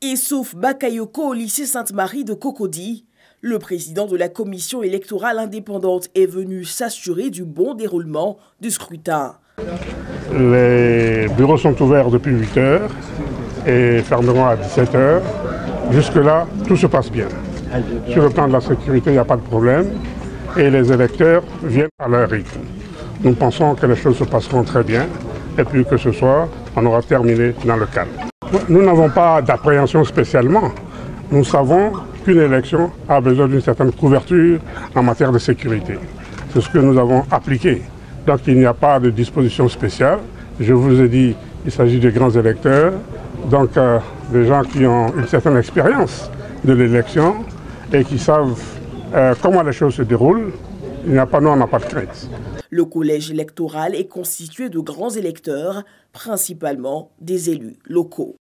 Issouf Bakayoko au lycée Sainte-Marie de Cocody, le président de la commission électorale indépendante est venu s'assurer du bon déroulement du scrutin. Les bureaux sont ouverts depuis 8 h et fermeront à 17 h. Jusque-là, tout se passe bien. Sur le plan de la sécurité, il n'y a pas de problème et les électeurs viennent à leur rythme. Nous pensons que les choses se passeront très bien et puis que ce soir, on aura terminé dans le calme. Nous n'avons pas d'appréhension spécialement. Nous savons qu'une élection a besoin d'une certaine couverture en matière de sécurité. C'est ce que nous avons appliqué. Donc il n'y a pas de disposition spéciale. Je vous ai dit, il s'agit de grands électeurs, donc des gens qui ont une certaine expérience de l'élection et qui savent comment les choses se déroulent. Nous, on n'a pas de crainte. Le collège électoral est constitué de grands électeurs, principalement des élus locaux.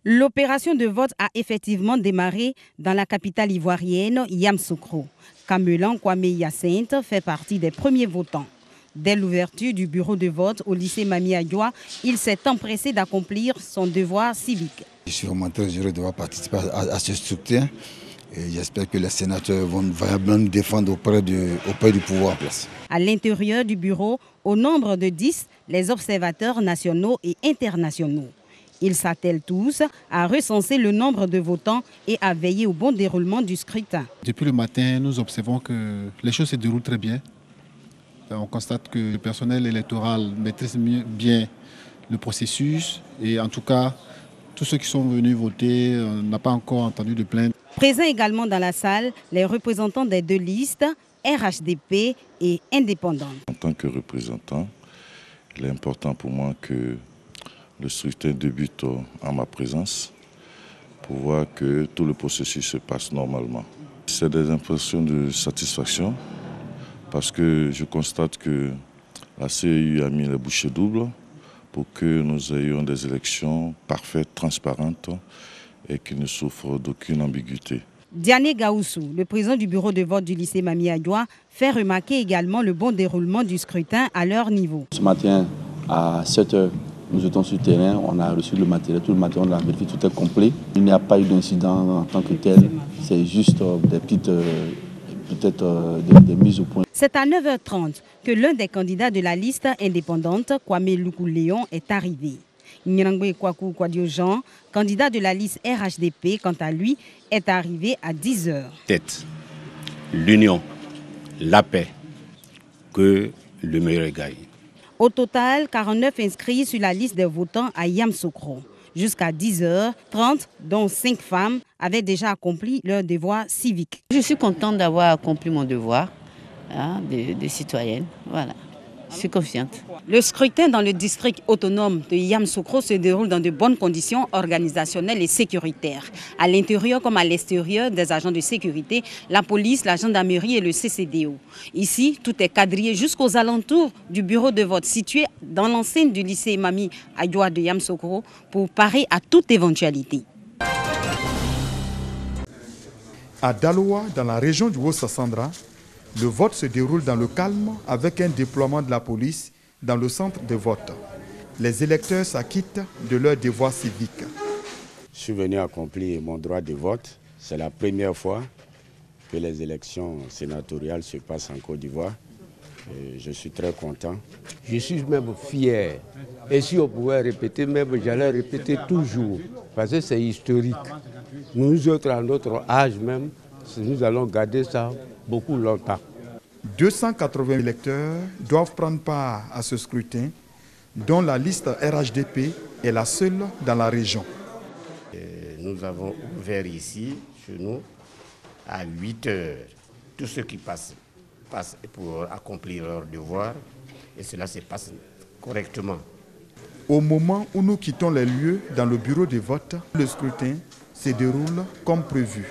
L'opération de vote a effectivement démarré dans la capitale ivoirienne, Yamoussoukro. Kamelan Kwame Hyacinthe fait partie des premiers votants. Dès l'ouverture du bureau de vote au lycée Mami Adjoa, il s'est empressé d'accomplir son devoir civique. Je suis vraiment très heureux de participer à ce scrutin. J'espère que les sénateurs vont vraiment nous défendre auprès du pouvoir en place. À l'intérieur du bureau, au nombre de 10, les observateurs nationaux et internationaux. Ils s'attellent tous à recenser le nombre de votants et à veiller au bon déroulement du scrutin. Depuis le matin, nous observons que les choses se déroulent très bien. On constate que le personnel électoral maîtrise bien le processus et en tout cas, tous ceux qui sont venus voter n'ont pas encore entendu de plainte. Présents également dans la salle, les représentants des deux listes, RHDP et indépendants. En tant que représentant, il est important pour moi que le scrutin débute en ma présence pour voir que tout le processus se passe normalement. C'est des impressions de satisfaction parce que je constate que la CEI a mis les bouchées doubles pour que nous ayons des élections parfaites, transparentes et qui ne souffrent d'aucune ambiguïté. Diané Gaoussou, le président du bureau de vote du lycée Mami Adjoa, fait remarquer également le bon déroulement du scrutin à leur niveau. Ce matin, à 7 h, nous étions sur le terrain, on a reçu le matériel, tout le matériel, on a vérifié, tout est complet. Il n'y a pas eu d'incident en tant que tel, c'est juste des petites, des mises au point. C'est à 9 h 30 que l'un des candidats de la liste indépendante, Kwame Loukou Léon, est arrivé. Nyangwe Kwaku Kwadio Jean, candidat de la liste RHDP, quant à lui, est arrivé à 10 h. Tête, l'union, la paix, que le meilleur gagne. Au total, 49 inscrits sur la liste des votants à Yamoussoukro. Jusqu'à 10 h 30, dont 5 femmes, avaient déjà accompli leur devoir civique. Je suis contente d'avoir accompli mon devoir de citoyenne. Voilà. Je suis confiante. Le scrutin dans le district autonome de Yamoussoukro se déroule dans de bonnes conditions organisationnelles et sécuritaires. À l'intérieur comme à l'extérieur des agents de sécurité, la police, la gendarmerie et le CCDO. Ici, tout est quadrillé jusqu'aux alentours du bureau de vote situé dans l'enceinte du lycée Mami Adjoa de Yamoussoukro pour parer à toute éventualité. À Daloa, dans la région du Haut-Sassandra, le vote se déroule dans le calme avec un déploiement de la police dans le centre de vote. Les électeurs s'acquittent de leur devoir civique. Je suis venu accomplir mon droit de vote. C'est la première fois que les élections sénatoriales se passent en Côte d'Ivoire. Je suis très content. Je suis même fier. Et si on pouvait répéter, même j'allais répéter toujours. Parce que c'est historique. Nous autres, à notre âge même, nous allons garder ça beaucoup longtemps. 280 électeurs doivent prendre part à ce scrutin, dont la liste RHDP est la seule dans la région. Nous avons ouvert ici, chez nous, à 8 h. Tous ceux qui passent pour accomplir leur devoir, et cela se passe correctement. Au moment où nous quittons les lieux dans le bureau de vote, le scrutin se déroule comme prévu.